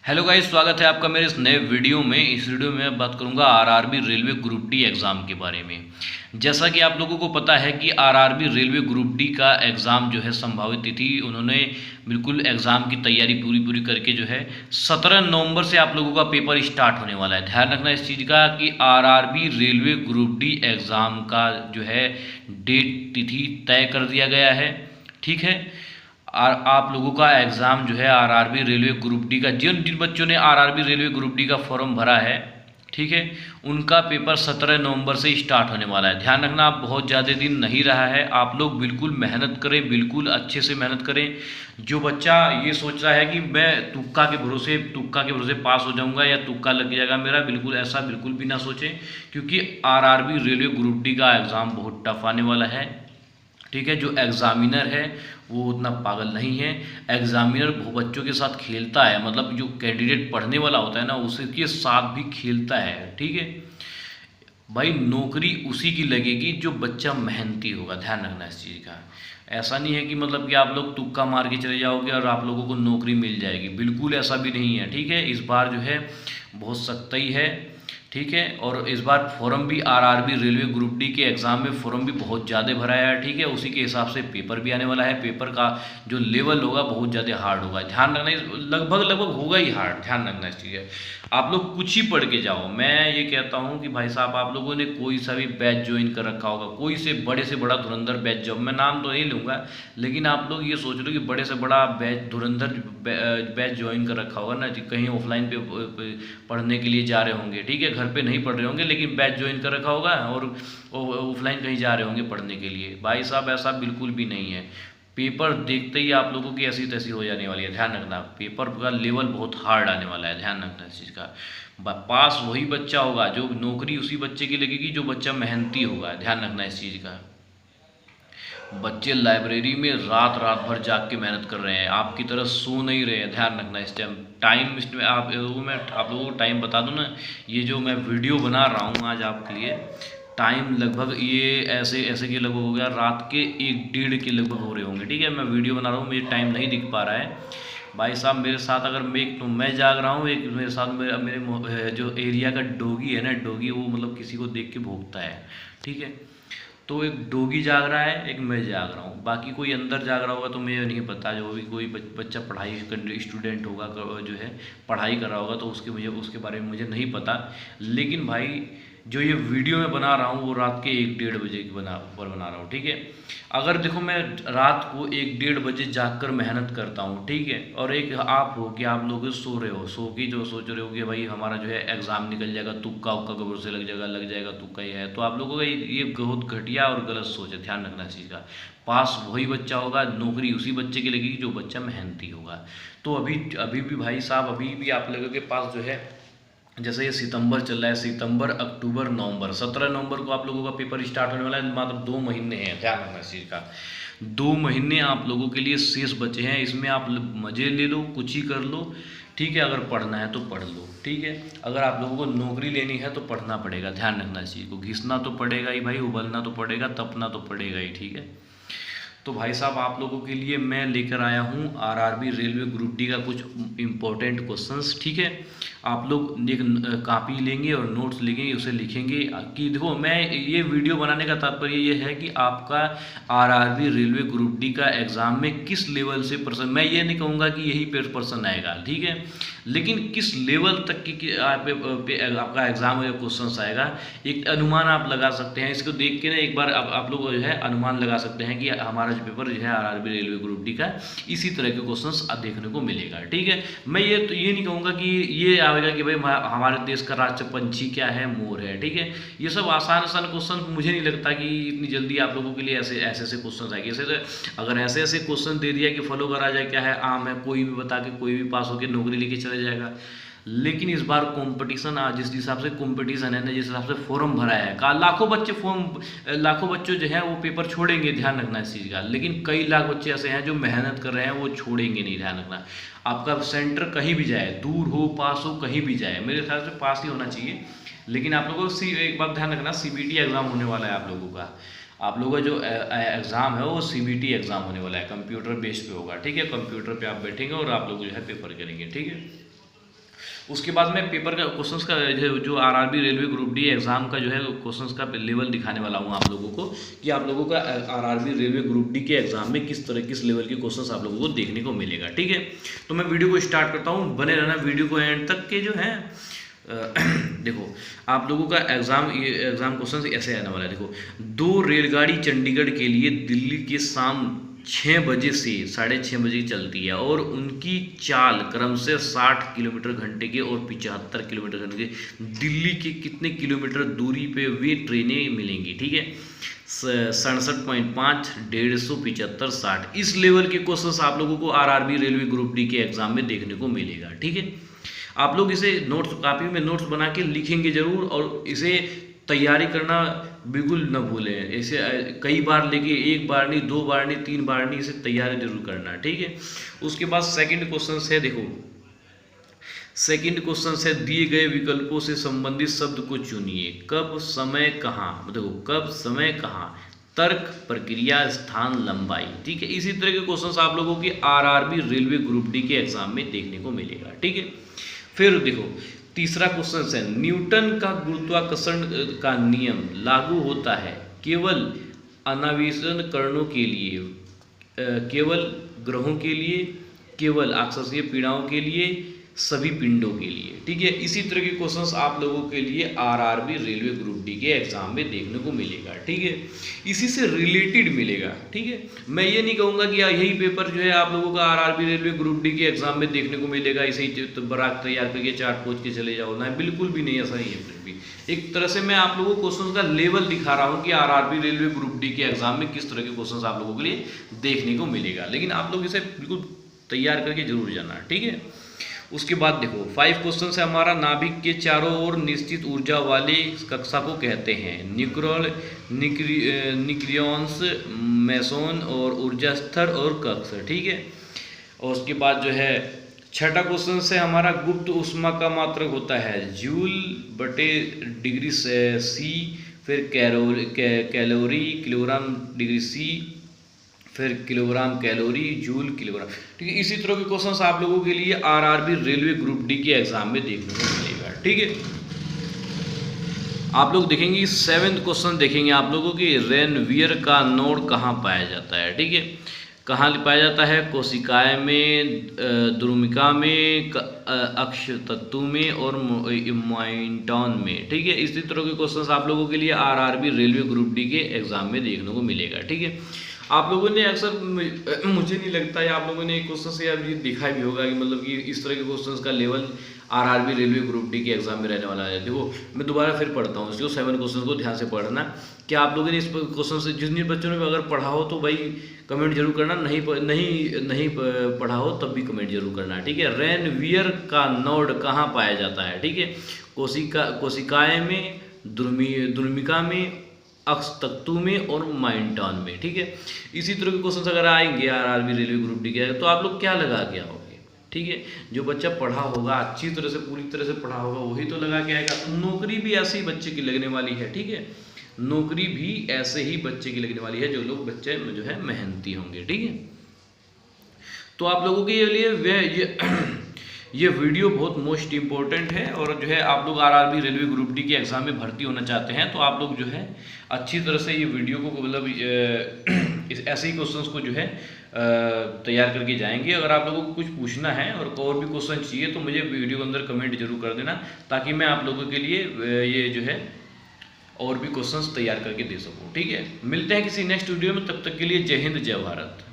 Hello guys, स्वागत है आपका मेरे इस नए वीडियो में। इस वीडियो में मैं बात करूंगा RRB railway group D exam के बारे में। जैसा कि आप लोगों को पता है कि आरआरबी रेलवे ग्रुप डी का एग्ज़ाम जो है संभावित तिथि उन्होंने बिल्कुल एग्ज़ाम की तैयारी पूरी करके जो है 17 नवंबर से आप लोगों का पेपर स्टार्ट होने वाला है। ध्यान रखना इस चीज़ का कि RRB railway group D exam का जो है डेट तिथि तय कर दिया गया है। ठीक है, और आप लोगों का एग्ज़ाम जो है आरआरबी रेलवे ग्रुप डी का जिन जिन बच्चों ने आरआरबी रेलवे ग्रुप डी का फॉर्म भरा है, ठीक है, उनका पेपर 17 नवंबर से स्टार्ट होने वाला है। ध्यान रखना, आप बहुत ज़्यादा दिन नहीं रहा है। आप लोग बिल्कुल मेहनत करें, बिल्कुल अच्छे से मेहनत करें। जो बच्चा ये सोच रहा है कि मैं तुक्का के भरोसे पास हो जाऊंगा या तुक्का लग जाएगा मेरा, बिल्कुल ऐसा बिल्कुल भी ना सोचें, क्योंकि आरआरबी रेलवे ग्रुप डी का एग्ज़ाम बहुत टफ आने वाला है। ठीक है, जो एग्ज़ामिनर है वो उतना पागल नहीं है। एग्ज़ामिनर बच्चों के साथ खेलता है, मतलब जो कैंडिडेट पढ़ने वाला होता है ना, उसके साथ भी खेलता है। ठीक है भाई, नौकरी उसी की लगेगी जो बच्चा मेहनती होगा। ध्यान रखना इस चीज़ का। ऐसा नहीं है कि मतलब कि आप लोग तुक्का मार के चले जाओगे और आप लोगों को नौकरी मिल जाएगी, बिल्कुल ऐसा भी नहीं है। ठीक है, इस बार जो है बहुत सख्ती है। ठीक है, और इस बार फॉर्म भी आरआरबी रेलवे ग्रुप डी के एग्ज़ाम में फॉर्म भी बहुत ज़्यादा भरा है। ठीक है, उसी के हिसाब से पेपर भी आने वाला है। पेपर का जो लेवल होगा बहुत ज़्यादा हार्ड होगा। ध्यान रखना, लगभग लगभग होगा ही हार्ड। ध्यान रखना इस चीज़ है। आप लोग कुछ ही पढ़ के जाओ। मैं ये कहता हूँ कि भाई साहब, आप लोगों ने कोई सा भी बैच ज्वाइन कर रखा होगा, कोई से बड़ा धुरंधर बैच, जब मैं नाम तो नहीं लूँगा, लेकिन आप लोग ये सोच लो कि बड़े से बड़ा बैच धुरंधर बैच ज्वाइन कर रखा होगा ना, कहीं ऑफलाइन पे पढ़ने के लिए जा रहे होंगे। ठीक है, घर पे नहीं पढ़ रहे होंगे, लेकिन बैच ज्वाइन कर रखा होगा और ऑफलाइन कहीं जा रहे होंगे पढ़ने के लिए। भाई साहब, ऐसा बिल्कुल भी नहीं है। पेपर देखते ही आप लोगों की ऐसी तैसी हो जाने वाली है। ध्यान रखना, पेपर का लेवल बहुत हार्ड आने वाला है। ध्यान रखना इस चीज़ का। पास वही बच्चा होगा, जो नौकरी उसी बच्चे की लगेगी जो बच्चा मेहनती होगा। ध्यान रखना इस चीज़ का। बच्चे लाइब्रेरी में रात रात भर जाग के मेहनत कर रहे हैं, आपकी तरह सो नहीं रहे हैं। ध्यान रखना इस टाइम इसमें आप लोगों को टाइम बता दूं ना, ये जो मैं वीडियो बना रहा हूँ आज आपके लिए, टाइम लगभग ये ऐसे ऐसे के लगभग हो गया, रात के 1-1:30 के लगभग हो रहे होंगे। ठीक है, मैं वीडियो बना रहा हूँ, मुझे टाइम नहीं दिख पा रहा है। भाई साहब, मेरे साथ अगर मैं जाग रहा हूँ, एक मेरे साथ मेरे जो एरिया का डोगी है ना, डोगी वो मतलब किसी को देख के भौंकता है। ठीक है, तो एक डोगी जाग रहा है, एक मैं जाग रहा हूँ। बाकी कोई अंदर जाग रहा होगा तो मुझे नहीं पता। जो भी कोई बच्चा पढ़ाई स्टूडेंट होगा, जो है पढ़ाई कर रहा होगा, तो उसके बारे में मुझे नहीं पता। लेकिन भाई, जो ये वीडियो मैं बना रहा हूँ वो रात के 1-1:30 बजे की बना रहा हूँ। ठीक है, अगर देखो मैं रात को 1-1:30 बजे जागकर मेहनत करता हूँ, ठीक है, और एक आप हो कि आप लोग सो रहे हो, सो के जो सोच रहे हो कि भाई हमारा जो है एग्ज़ाम निकल जाएगा, तुक्का उक्का कब्र से लग जाएगा तुक्का ही है, तो आप लोगों का ये बहुत घटिया और गलत सोच है। ध्यान रखना इस चीज़ का। पास वही बच्चा होगा, नौकरी उसी बच्चे की लगेगी जो बच्चा मेहनती होगा। तो अभी भी भाई साहब, अभी भी आप लोगों के पास जो है, जैसे ये सितंबर चल रहा है, सितंबर, अक्टूबर, नवंबर, 17 नवंबर को आप लोगों का पेपर स्टार्ट होने वाला है। मात्र 2 महीने हैं। ध्यान रखना इस चीज़ का। 2 महीने आप लोगों के लिए शेष बचे हैं। इसमें आप मज़े ले लो, कुछ ही कर लो। ठीक है, अगर पढ़ना है तो पढ़ लो। ठीक है, अगर आप लोगों को नौकरी लेनी है तो पढ़ना पड़ेगा। ध्यान रखना इस चीज़ को। घिसना तो पड़ेगा ही भाई, उबलना तो पड़ेगा, तपना तो पड़ेगा ही। ठीक है, तो भाई साहब, आप लोगों के लिए मैं लेकर आया हूँ आरआरबी रेलवे ग्रुप डी का कुछ इम्पोर्टेंट क्वेश्चंस। ठीक है, आप लोग एक कॉपी लेंगे और नोट्स लेंगे, उसे लिखेंगे कि देखो, मैं ये वीडियो बनाने का तात्पर्य ये है कि आपका आरआरबी रेलवे ग्रुप डी का एग्ज़ाम में किस लेवल से पर्सन, मैं ये नहीं कहूँगा कि यही पर्सन आएगा, ठीक है, लेकिन किस लेवल तक की आपका एग्ज़ाम या क्वेश्चन आएगा, एक अनुमान आप लगा सकते हैं। इसको देख के ना एक बार आप लोग जो है अनुमान लगा सकते हैं कि हमारा जो पेपर जो है आरआरबी रेलवे ग्रुप डी का, इसी तरह के क्वेश्चंस देखने को मिलेगा। ठीक है, मैं ये नहीं कहूँगा कि ये आएगा कि भाई हमारे देश का राष्ट्र पंछी क्या है, मोर है। ठीक है, ये सब आसान क्वेश्चन मुझे नहीं लगता कि इतनी जल्दी आप लोगों के लिए ऐसे क्वेश्चन आएंगे। ऐसे अगर ऐसे क्वेश्चन दे दिया कि फलो का राजा क्या है, आम है, कोई भी बता के कोई भी पास होकर नौकरी लेके चले जाएगा। लेकिन इस बार कंपटीशन, जिस हिसाब से कंपटीशन है ना, जिस हिसाब से फॉर्म भरा है, लाखों बच्चे जो है वो पेपर छोड़ेंगे। ध्यान रखना इस चीज़ का। लेकिन कई लाख बच्चे ऐसे हैं जो मेहनत कर रहे हैं, वो छोड़ेंगे नहीं। ध्यान रखना, आपका सेंटर कहीं भी जाए, दूर हो, पास हो, कहीं भी जाए, मेरे ख्याल से पास ही होना चाहिए। लेकिन आप लोगों को एक बात ध्यान रखना, सीबीटी एग्ज़ाम होने वाला है आप लोगों का। आप लोगों का जो एग्ज़ाम है वो सीबीटी एग्ज़ाम होने वाला है, कंप्यूटर बेस पे होगा। ठीक है, कंप्यूटर पे आप बैठेंगे और आप लोग जो है पेपर करेंगे। ठीक है, उसके बाद मैं पेपर का क्वेश्चंस का जो RRB railway group D exam का जो है क्वेश्चंस का लेवल दिखाने वाला हूँ आप लोगों को, कि आप लोगों का आरआरबी रेलवे ग्रुप डी के एग्जाम में किस लेवल के क्वेश्चंस आप लोगों को देखने को मिलेगा। ठीक है, तो मैं वीडियो को स्टार्ट करता हूँ, बने रहना वीडियो को एंड तक के जो है। देखो आप लोगों का एग्जाम क्वेश्चन ऐसे आने वाला है। देखो, 2 रेलगाड़ी चंडीगढ़ के लिए दिल्ली के शाम 6 बजे से 6:30 बजे चलती है और उनकी चाल क्रम से 60 किलोमीटर घंटे के और 75 किलोमीटर घंटे के दिल्ली के कितने किलोमीटर दूरी पे वे ट्रेनें मिलेंगी। ठीक है, 67.5, 150, 75, 60 इस लेवल के क्वेश्चंस आप लोगों को आरआरबी रेलवे ग्रुप डी के एग्जाम में देखने को मिलेगा। ठीक है, आप लोग इसे नोट्स कापी में नोट्स बना के लिखेंगे जरूर, और इसे तैयारी करना बिल्कुल न भूलें। इसे कई बार लेके, एक बार नहीं, 2 बार नहीं, 3 बार नहीं, इसे तैयारी जरूर करना। ठीक है, उसके बाद सेकंड क्वेश्चन है। देखो सेकंड क्वेश्चन है, दिए गए विकल्पों से संबंधित शब्द को चुनिए। कब, समय, कहाँ। देखो कब, समय, कहाँ, तर्क, प्रक्रिया, स्थान, लंबाई। ठीक है, इसी तरह के क्वेश्चंस आप लोगों के आरआरबी रेलवे ग्रुप डी के एग्जाम में देखने को मिलेगा। ठीक है, फिर देखो तीसरा क्वेश्चन है, न्यूटन का गुरुत्वाकर्षण का नियम लागू होता है केवल अनावेशन कणों के लिए, केवल ग्रहों के लिए, केवल आकाशीय पीड़ाओं के लिए, सभी पिंडों के लिए। ठीक है, इसी तरह के क्वेश्चंस आप लोगों के लिए आरआरबी रेलवे ग्रुप डी के एग्जाम में देखने को मिलेगा। ठीक है, इसी से रिलेटेड मिलेगा। ठीक है, मैं ये नहीं कहूँगा कि यही पेपर जो है आप लोगों का आरआरबी रेलवे ग्रुप डी के एग्जाम में देखने को मिलेगा, इसे ही तो बराक तैयार करके चार्ट पोच के चले जाओ ना, बिल्कुल भी नहीं, ऐसा ही है। फिर भी एक तरह से मैं आप लोगों को क्वेश्चन का लेवल दिखा रहा हूँ कि आरआरबी रेलवे ग्रुप डी के एग्जाम में किस तरह के क्वेश्चन आप लोगों के लिए देखने को मिलेगा, लेकिन आप लोग इसे बिल्कुल तैयार करके जरूर जाना। ठीक है, उसके बाद देखो 5 क्वेश्चन है हमारा, नाभिक के चारों ओर निश्चित ऊर्जा वाली कक्षा को कहते हैं। न्यूक्लियॉन्स, मेसोन और ऊर्जा स्तर और कक्ष। ठीक है, और उसके बाद जो है छठा क्वेश्चन से हमारा, गुप्त ऊष्मा का मात्रक होता है जूल बटे डिग्री सी, फिर कैलोरी किलोग्राम डिग्री सी, फिर किलोग्राम कैलोरी, जूल किलोग्राम। ठीक है, इसी तरह के क्वेश्चंस आप लोगों के लिए आरआरबी रेलवे ग्रुप डी के एग्जाम में देखने को मिलेगा। ठीक है, आप लोग देखेंगे 7th क्वेश्चन देखेंगे आप लोगों की, रेनवियर का नोड कहाँ पाया जाता है। ठीक है, कहाँ पाया जाता है, कोशिकाएं में, द्रुमिका में, अक्ष तत्व में और माइंटॉन में। ठीक है, इसी तरह के क्वेश्चंस आप लोगों के लिए आरआरबी रेलवे ग्रुप डी के एग्जाम में देखने को मिलेगा। ठीक है, आप लोगों ने अक्सर, मुझे नहीं लगता है आप लोगों ने क्वेश्चन से यार ये देखा भी होगा कि मतलब कि इस तरह के क्वेश्चंस का level RRB railway group D के एग्जाम में रहने वाला है। देखो मैं दोबारा फिर पढ़ता हूँ इसको, 7 क्वेश्चन को ध्यान से पढ़ना। क्या आप लोगों ने इस क्वेश्चन से, जिन बच्चों ने अगर पढ़ा हो तो भाई कमेंट जरूर करना, नहीं पढ़ा हो तब भी कमेंट जरूर करना। ठीक है, रेनवियर का नोड कहाँ पाया जाता है। ठीक है, कोशिकाएं में, द्रुमिका में, अक्ष तत्व में और माइंटॉन में। ठीक है, इसी तरह के क्वेश्चन अगर आएंगे आरआरबी रेलवे ग्रुप डी के, तो आप लोग क्या लगा के आओगे। ठीक है, जो बच्चा पढ़ा होगा, अच्छी तरह से पूरी तरह से पढ़ा होगा, वही तो लगा के आएगा। नौकरी भी ऐसे ही बच्चे की लगने वाली है। ठीक है, नौकरी भी ऐसे ही बच्चे की लगने वाली है जो लोग बच्चे जो है मेहनती होंगे। ठीक है, तो आप लोगों के लिए ये वीडियो बहुत मोस्ट इम्पोर्टेंट है, और जो है आप लोग आरआरबी रेलवे ग्रुप डी के एग्जाम में भर्ती होना चाहते हैं तो आप लोग जो है अच्छी तरह से ये वीडियो को मतलब ऐसे ही क्वेश्चंस को जो है तैयार करके जाएंगे। अगर आप लोगों को कुछ पूछना है और भी क्वेश्चन चाहिए तो मुझे वीडियो के अंदर कमेंट जरूर कर देना, ताकि मैं आप लोगों के लिए ये जो है और भी क्वेश्चंस तैयार करके दे सकूँ। ठीक है, मिलते हैं किसी नेक्स्ट वीडियो में, तब तक के लिए जय हिंद, जय भारत।